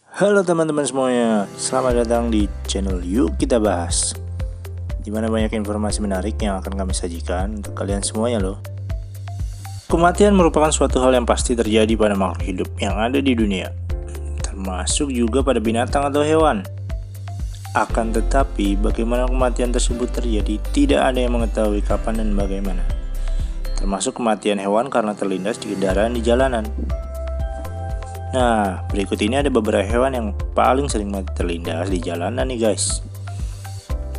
Halo teman-teman semuanya, selamat datang di channel Yuk Kita Bahas, dimana banyak informasi menarik yang akan kami sajikan untuk kalian semuanya loh. Kematian merupakan suatu hal yang pasti terjadi pada makhluk hidup yang ada di dunia, termasuk juga pada binatang atau hewan. Akan tetapi, bagaimana kematian tersebut terjadi tidak ada yang mengetahui kapan dan bagaimana, termasuk kematian hewan karena terlindas di kendaraan di jalanan. Nah, berikut ini ada beberapa hewan yang paling sering mati terlindas di jalanan nih guys.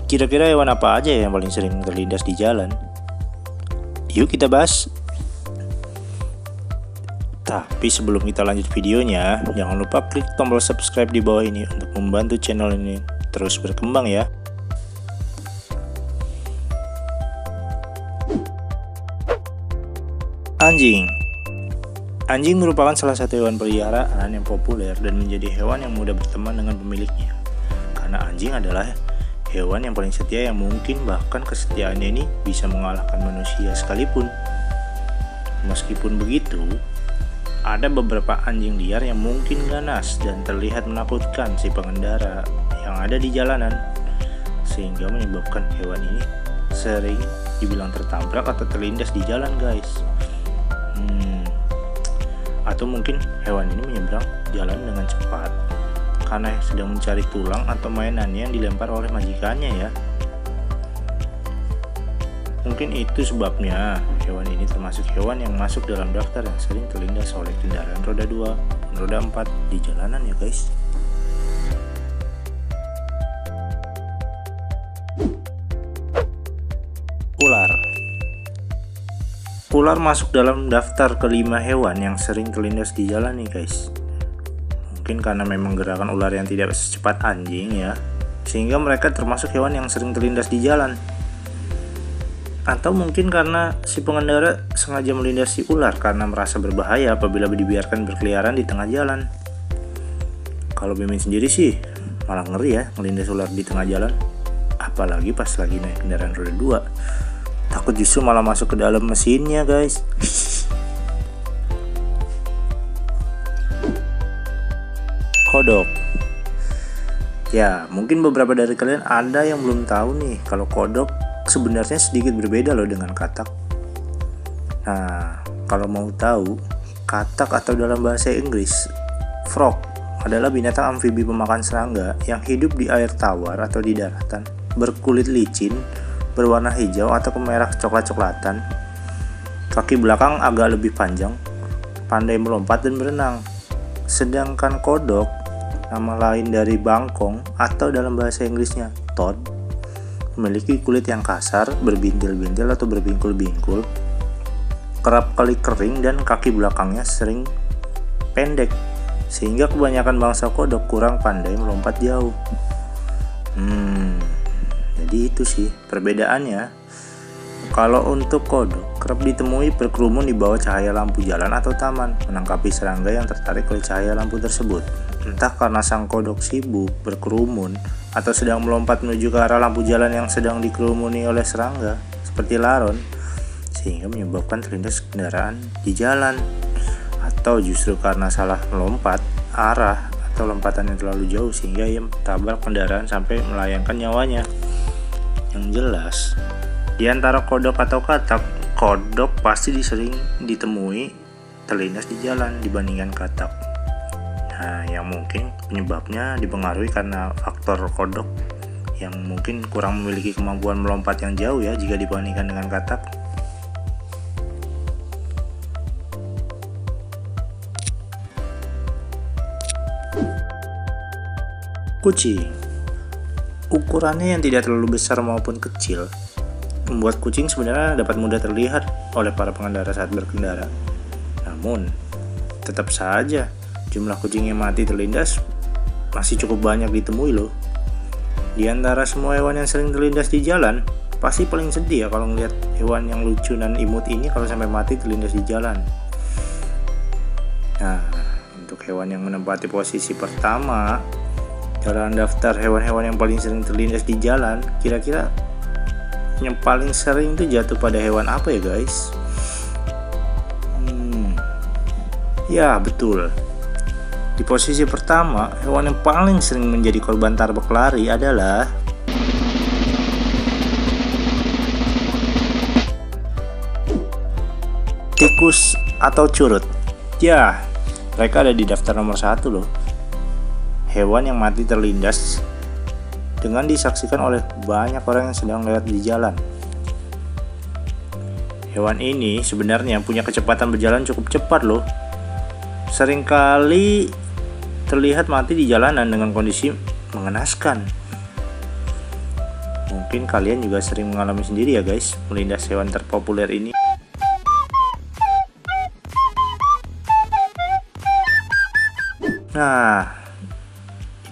Kira-kira hewan apa aja yang paling sering terlindas di jalan? Yuk kita bahas. Tapi sebelum kita lanjut videonya, jangan lupa klik tombol subscribe di bawah ini untuk membantu channel ini terus berkembang ya. Anjing. Anjing merupakan salah satu hewan peliharaan yang populer dan menjadi hewan yang mudah berteman dengan pemiliknya. Karena anjing adalah hewan yang paling setia yang mungkin, bahkan kesetiaannya ini bisa mengalahkan manusia sekalipun. Meskipun begitu, ada beberapa anjing liar yang mungkin ganas dan terlihat menakutkan si pengendara yang ada di jalanan, sehingga menyebabkan hewan ini sering dibilang tertabrak atau terlindas di jalan guys. Atau mungkin hewan ini menyeberang jalan dengan cepat karena sedang mencari tulang atau mainannya yang dilempar oleh majikannya ya. Mungkin itu sebabnya hewan ini termasuk hewan yang masuk dalam daftar yang sering terlindas oleh kendaraan roda 2 dan roda 4 di jalanan ya guys. Ular. Ular masuk dalam daftar kelima hewan yang sering terlindas di jalan nih guys. Mungkin karena memang gerakan ular yang tidak secepat anjing ya, sehingga mereka termasuk hewan yang sering terlindas di jalan. Atau mungkin karena si pengendara sengaja melintasi ular karena merasa berbahaya apabila dibiarkan berkeliaran di tengah jalan. Kalau Mimin sendiri sih malah ngeri ya melindas ular di tengah jalan, apalagi pas lagi naik kendaraan roda 2. Takut justru malah masuk ke dalam mesinnya guys. Kodok. Ya, mungkin beberapa dari kalian ada yang belum tahu nih kalau kodok sebenarnya sedikit berbeda loh dengan katak. Nah, kalau mau tahu, katak atau dalam bahasa Inggris frog adalah binatang amfibi pemakan serangga yang hidup di air tawar atau di daratan, berkulit licin, berwarna hijau atau kemerah coklat-coklatan. Kaki belakang agak lebih panjang, pandai melompat dan berenang. Sedangkan kodok, nama lain dari bangkong atau dalam bahasa Inggrisnya toad, memiliki kulit yang kasar, berbintil-bintil atau berbingkul-bingkul, kerap kali kering dan kaki belakangnya sering pendek, sehingga kebanyakan bangsa kodok kurang pandai melompat jauh. Jadi itu sih perbedaannya. Kalau untuk kodok kerap ditemui berkerumun di bawah cahaya lampu jalan atau taman, menangkapi serangga yang tertarik oleh cahaya lampu tersebut. Entah karena sang kodok sibuk berkerumun atau sedang melompat menuju ke arah lampu jalan yang sedang dikerumuni oleh serangga seperti laron, sehingga menyebabkan terlindas kendaraan di jalan. Atau justru karena salah melompat arah atau lompatannya terlalu jauh sehingga ia tabrak kendaraan sampai melayangkan nyawanya. Yang jelas, di antara kodok atau katak, kodok pasti sering ditemui terlindas di jalan dibandingkan katak. Nah, yang mungkin penyebabnya dipengaruhi karena faktor kodok yang mungkin kurang memiliki kemampuan melompat yang jauh ya jika dibandingkan dengan katak. Kucing. Ukurannya yang tidak terlalu besar maupun kecil membuat kucing sebenarnya dapat mudah terlihat oleh para pengendara saat berkendara. Namun, tetap saja jumlah kucing yang mati terlindas masih cukup banyak ditemui loh. Di antara semua hewan yang sering terlindas di jalan, pasti paling sedih ya kalau ngeliat hewan yang lucu dan imut ini kalau sampai mati terlindas di jalan. Nah, untuk hewan yang menempati posisi pertama dalam daftar hewan-hewan yang paling sering terlindas di jalan, kira-kira yang paling sering itu jatuh pada hewan apa ya guys? Ya betul, Di posisi pertama, hewan yang paling sering menjadi korban tabrak lari adalah tikus atau curut. Ya, mereka ada di daftar nomor 1 loh. Hewan yang mati terlindas dengan disaksikan oleh banyak orang yang sedang lewat di jalan. Hewan ini sebenarnya punya kecepatan berjalan cukup cepat loh. Seringkali terlihat mati di jalanan dengan kondisi mengenaskan. Mungkin kalian juga sering mengalami sendiri ya guys, melindas hewan terpopuler ini. Nah,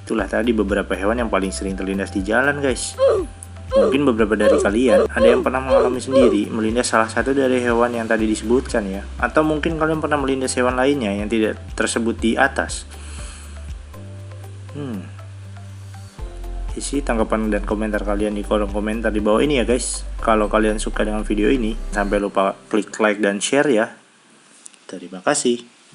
itulah tadi beberapa hewan yang paling sering terlindas di jalan guys. Mungkin beberapa dari kalian ada yang pernah mengalami sendiri melindas salah satu dari hewan yang tadi disebutkan ya. Atau mungkin kalian pernah melindas hewan lainnya yang tidak tersebut di atas. Isi tanggapan dan komentar kalian di kolom komentar di bawah ini ya guys. Kalau kalian suka dengan video ini, sampai lupa klik like dan share ya. Terima kasih.